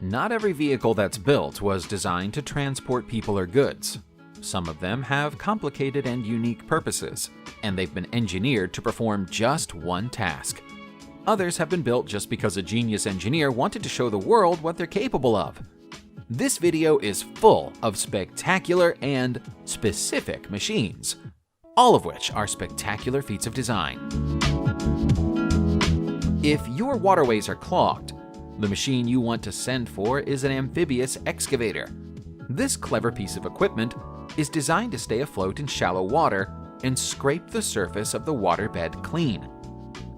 Not every vehicle that's built was designed to transport people or goods. Some of them have complicated and unique purposes, and they've been engineered to perform just one task. Others have been built just because a genius engineer wanted to show the world what they're capable of. This video is full of spectacular and specific machines, all of which are spectacular feats of design. If your waterways are clogged, the machine you want to send for is an amphibious excavator. This clever piece of equipment is designed to stay afloat in shallow water and scrape the surface of the waterbed clean.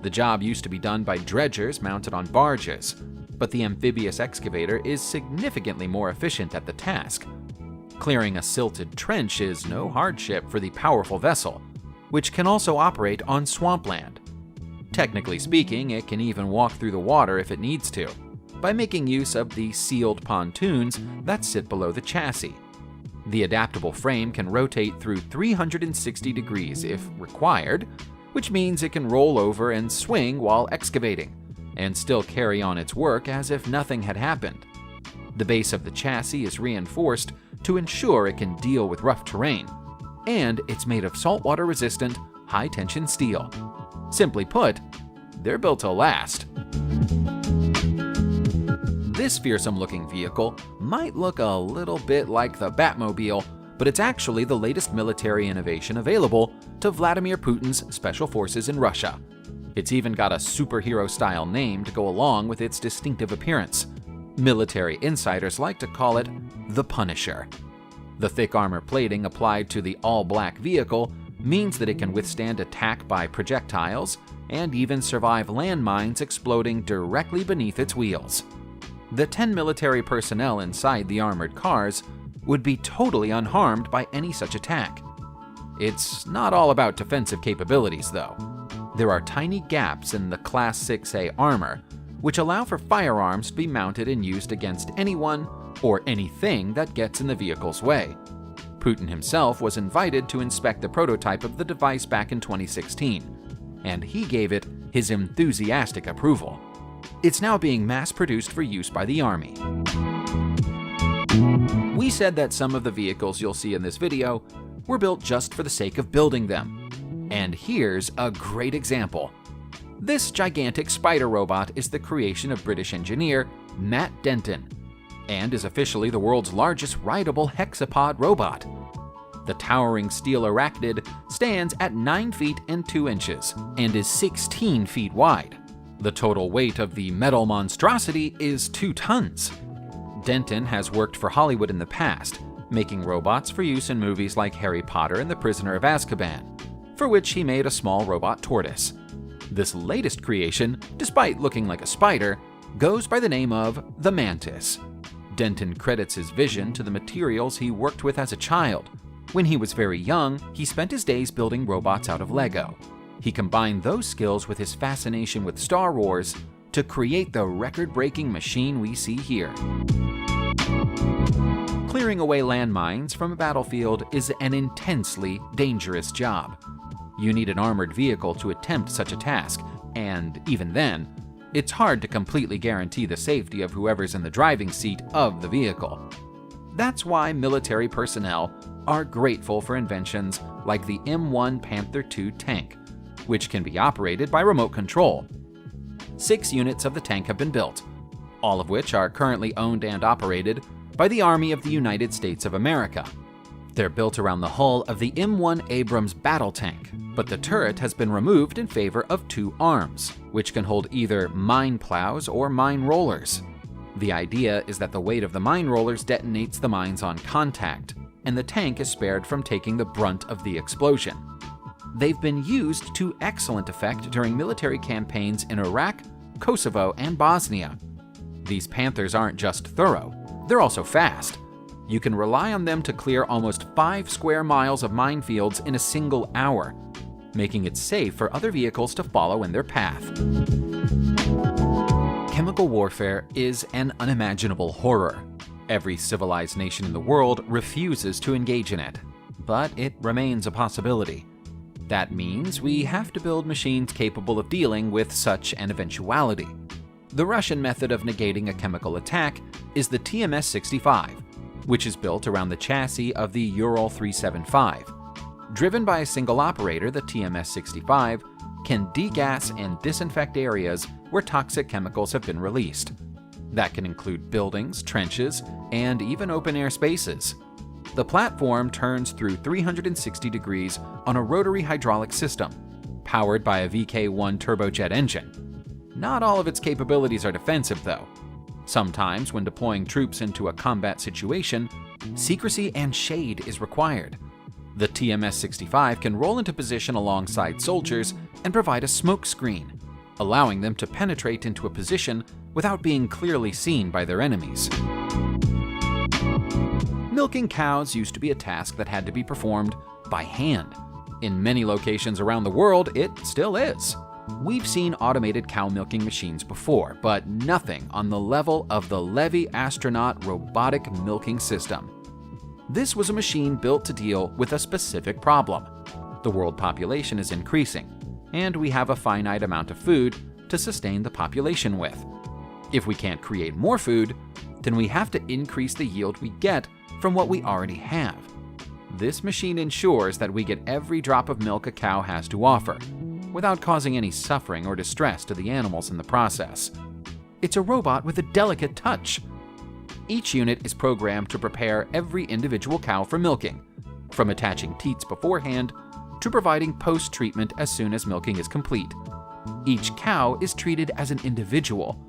The job used to be done by dredgers mounted on barges, but the amphibious excavator is significantly more efficient at the task. Clearing a silted trench is no hardship for the powerful vessel, which can also operate on swampland. Technically speaking, it can even walk through the water if it needs to, by making use of the sealed pontoons that sit below the chassis. The adaptable frame can rotate through 360 degrees if required, which means it can roll over and swing while excavating, and still carry on its work as if nothing had happened. The base of the chassis is reinforced to ensure it can deal with rough terrain, and it's made of saltwater-resistant, high-tension steel. Simply put, they're built to last. This fearsome-looking vehicle might look a little bit like the Batmobile, but it's actually the latest military innovation available to Vladimir Putin's special forces in Russia. It's even got a superhero-style name to go along with its distinctive appearance. Military insiders like to call it the Punisher. The thick armor plating applied to the all-black vehicle means that it can withstand attack by projectiles and even survive landmines exploding directly beneath its wheels. The 10 military personnel inside the armored cars would be totally unharmed by any such attack. It's not all about defensive capabilities, though. There are tiny gaps in the Class 6A armor, which allow for firearms to be mounted and used against anyone or anything that gets in the vehicle's way. Putin himself was invited to inspect the prototype of the device back in 2016, and he gave it his enthusiastic approval. It's now being mass-produced for use by the Army. We said that some of the vehicles you'll see in this video were built just for the sake of building them. And here's a great example. This gigantic spider robot is the creation of British engineer Matt Denton, and is officially the world's largest rideable hexapod robot. The towering steel arachnid stands at 9 feet and 2 inches and is 16 feet wide. The total weight of the metal monstrosity is 2 tons. Denton has worked for Hollywood in the past, making robots for use in movies like Harry Potter and The Prisoner of Azkaban, for which he made a small robot tortoise. This latest creation, despite looking like a spider, goes by the name of the Mantis. Denton credits his vision to the materials he worked with as a child. When he was very young, he spent his days building robots out of Lego. He combined those skills with his fascination with Star Wars to create the record-breaking machine we see here. Clearing away landmines from a battlefield is an intensely dangerous job. You need an armored vehicle to attempt such a task, and even then, it's hard to completely guarantee the safety of whoever's in the driving seat of the vehicle. That's why military personnel are grateful for inventions like the M1 Panther II tank, which can be operated by remote control. 6 units of the tank have been built, all of which are currently owned and operated by the Army of the United States of America. They're built around the hull of the M1 Abrams battle tank, but the turret has been removed in favor of 2 arms, which can hold either mine plows or mine rollers. The idea is that the weight of the mine rollers detonates the mines on contact, and the tank is spared from taking the brunt of the explosion. They've been used to excellent effect during military campaigns in Iraq, Kosovo, and Bosnia. These Panthers aren't just thorough, they're also fast. You can rely on them to clear almost 5 square miles of minefields in a single hour, making it safe for other vehicles to follow in their path. Chemical warfare is an unimaginable horror. Every civilized nation in the world refuses to engage in it, but it remains a possibility. That means we have to build machines capable of dealing with such an eventuality. The Russian method of negating a chemical attack is the TMS-65, which is built around the chassis of the Ural 375. Driven by a single operator, the TMS-65 can degas and disinfect areas where toxic chemicals have been released. That can include buildings, trenches, and even open-air spaces. The platform turns through 360 degrees on a rotary hydraulic system, powered by a VK1 turbojet engine. Not all of its capabilities are defensive, though. Sometimes, when deploying troops into a combat situation, secrecy and shade is required. The TMS-65 can roll into position alongside soldiers and provide a smoke screen, allowing them to penetrate into a position without being clearly seen by their enemies. Milking cows used to be a task that had to be performed by hand. In many locations around the world, it still is. We've seen automated cow milking machines before, but nothing on the level of the Levy Astronaut robotic milking system. This was a machine built to deal with a specific problem. The world population is increasing, and we have a finite amount of food to sustain the population with. If we can't create more food, then we have to increase the yield we get from what we already have. This machine ensures that we get every drop of milk a cow has to offer, without causing any suffering or distress to the animals in the process. It's a robot with a delicate touch. Each unit is programmed to prepare every individual cow for milking, from attaching teats beforehand to providing post-treatment as soon as milking is complete. Each cow is treated as an individual.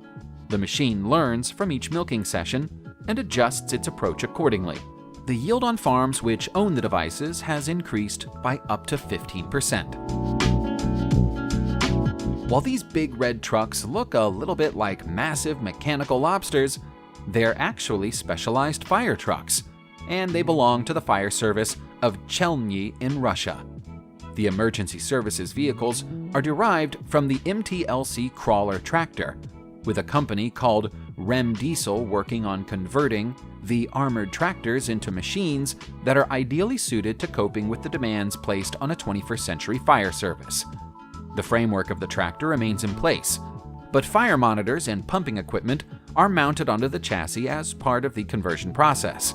The machine learns from each milking session and adjusts its approach accordingly. The yield on farms which own the devices has increased by up to 15%. While these big red trucks look a little bit like massive mechanical lobsters, they're actually specialized fire trucks, and they belong to the fire service of Chelny in Russia. The emergency services vehicles are derived from the MTLC crawler tractor, with a company called Rem Diesel working on converting the armored tractors into machines that are ideally suited to coping with the demands placed on a 21st century fire service. The framework of the tractor remains in place, but fire monitors and pumping equipment are mounted onto the chassis as part of the conversion process.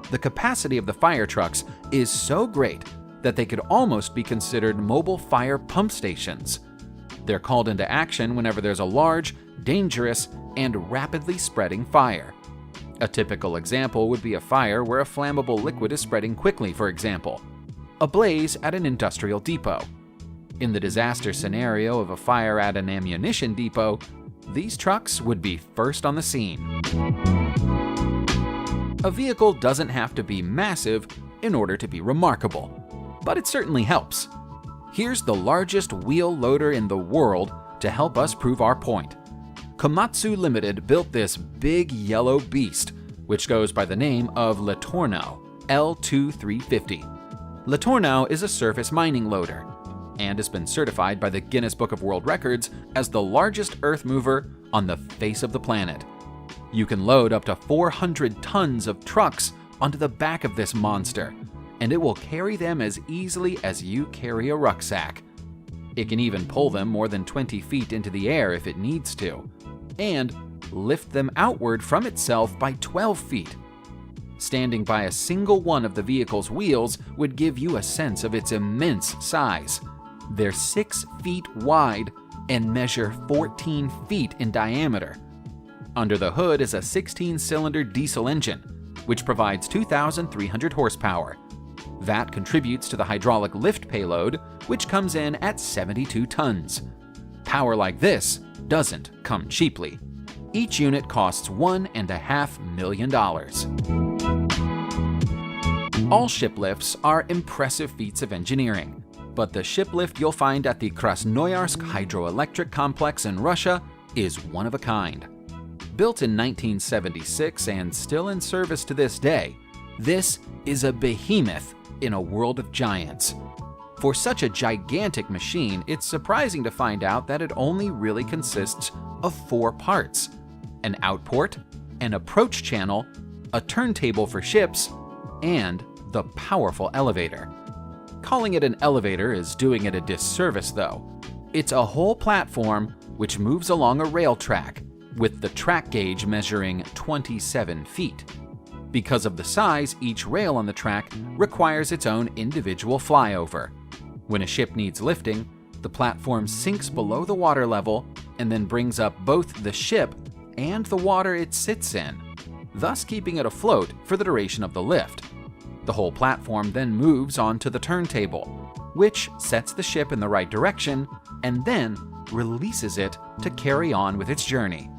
The capacity of the fire trucks is so great that they could almost be considered mobile fire pump stations. They're called into action whenever there's a large, dangerous, and rapidly spreading fire. A typical example would be a fire where a flammable liquid is spreading quickly, for example, a blaze at an industrial depot. In the disaster scenario of a fire at an ammunition depot, these trucks would be first on the scene. A vehicle doesn't have to be massive in order to be remarkable, but it certainly helps. Here's the largest wheel loader in the world to help us prove our point. Komatsu Limited built this big yellow beast, which goes by the name of Letorno L2350. Letorno is a surface mining loader, and has been certified by the Guinness Book of World Records as the largest earth mover on the face of the planet. You can load up to 400 tons of trucks onto the back of this monster, and it will carry them as easily as you carry a rucksack. It can even pull them more than 20 feet into the air if it needs to, and lift them outward from itself by 12 feet. Standing by a single one of the vehicle's wheels would give you a sense of its immense size. They're 6 feet wide and measure 14 feet in diameter. Under the hood is a 16-cylinder diesel engine, which provides 2,300 horsepower. That contributes to the hydraulic lift payload, which comes in at 72 tons. Power like this doesn't come cheaply. Each unit costs $1.5 million. All shiplifts are impressive feats of engineering, but the shiplift you'll find at the Krasnoyarsk Hydroelectric Complex in Russia is one of a kind. Built in 1976 and still in service to this day, this is a behemoth in a world of giants. For such a gigantic machine, it's surprising to find out that it only really consists of 4 parts: an outport, an approach channel, a turntable for ships, and the powerful elevator. Calling it an elevator is doing it a disservice, though. It's a whole platform which moves along a rail track, with the track gauge measuring 27 feet. Because of the size, each rail on the track requires its own individual flyover. When a ship needs lifting, the platform sinks below the water level and then brings up both the ship and the water it sits in, thus keeping it afloat for the duration of the lift. The whole platform then moves onto the turntable, which sets the ship in the right direction and then releases it to carry on with its journey.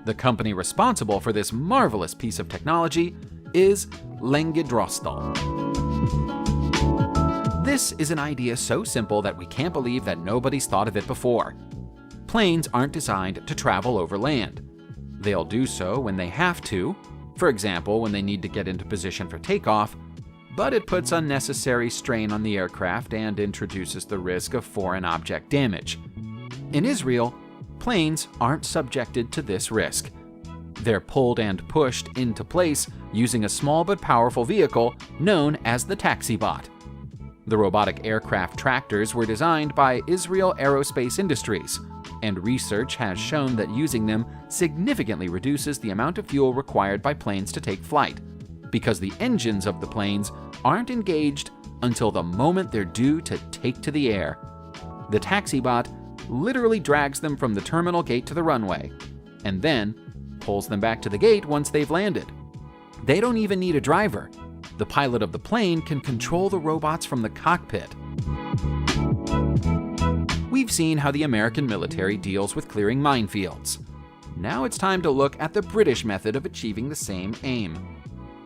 The company responsible for this marvelous piece of technology is Längedragstal. This is an idea so simple that we can't believe that nobody's thought of it before. Planes aren't designed to travel over land. They'll do so when they have to, for example, when they need to get into position for takeoff, but it puts unnecessary strain on the aircraft and introduces the risk of foreign object damage. In Israel, planes aren't subjected to this risk. They're pulled and pushed into place using a small but powerful vehicle known as the TaxiBot. The robotic aircraft tractors were designed by Israel Aerospace Industries, and research has shown that using them significantly reduces the amount of fuel required by planes to take flight, because the engines of the planes aren't engaged until the moment they're due to take to the air. The TaxiBot literally drags them from the terminal gate to the runway, and then pulls them back to the gate once they've landed. They don't even need a driver. The pilot of the plane can control the robots from the cockpit. We've seen how the American military deals with clearing minefields. Now it's time to look at the British method of achieving the same aim.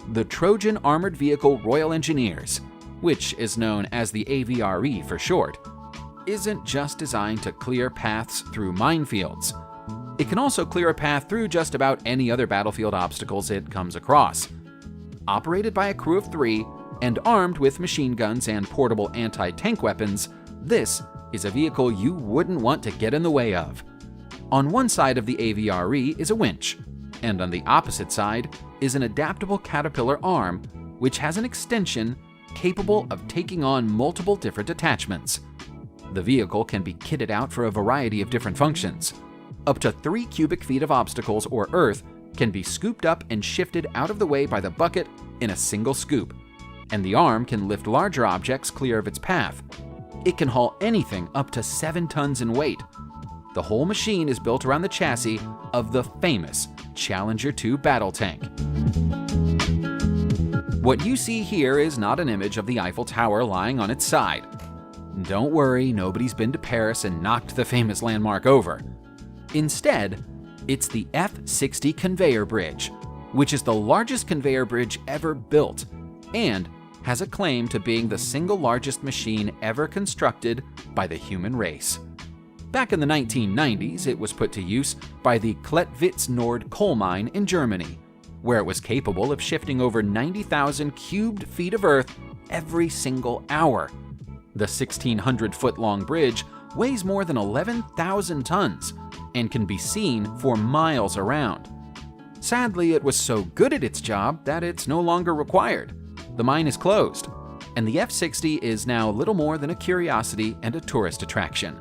The Trojan Armored Vehicle Royal Engineers, which is known as the AVRE for short, isn't just designed to clear paths through minefields. It can also clear a path through just about any other battlefield obstacles it comes across. Operated by a crew of 3 and armed with machine guns and portable anti-tank weapons, this is a vehicle you wouldn't want to get in the way of. On one side of the AVRE is a winch, and on the opposite side is an adaptable caterpillar arm, which has an extension capable of taking on multiple different attachments. The vehicle can be kitted out for a variety of different functions. Up to 3 cubic feet of obstacles or earth can be scooped up and shifted out of the way by the bucket in a single scoop, and the arm can lift larger objects clear of its path. It can haul anything up to 7 tons in weight. The whole machine is built around the chassis of the famous Challenger 2 battle tank. What you see here is not an image of the Eiffel Tower lying on its side. Don't worry, nobody's been to Paris and knocked the famous landmark over. Instead, it's the F-60 conveyor bridge, which is the largest conveyor bridge ever built and has a claim to being the single largest machine ever constructed by the human race. Back in the 1990s, it was put to use by the Klettwitz Nord coal mine in Germany, where it was capable of shifting over 90,000 cubed feet of earth every single hour. The 1,600-foot-long bridge weighs more than 11,000 tons and can be seen for miles around. Sadly, it was so good at its job that it's no longer required. The mine is closed, and the F-60 is now little more than a curiosity and a tourist attraction.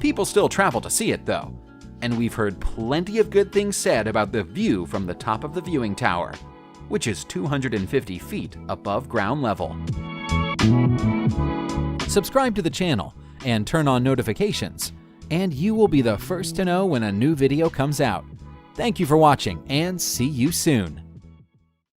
People still travel to see it, though, and we've heard plenty of good things said about the view from the top of the viewing tower, which is 250 feet above ground level. Subscribe to the channel and turn on notifications, and you will be the first to know when a new video comes out. Thank you for watching, and see you soon.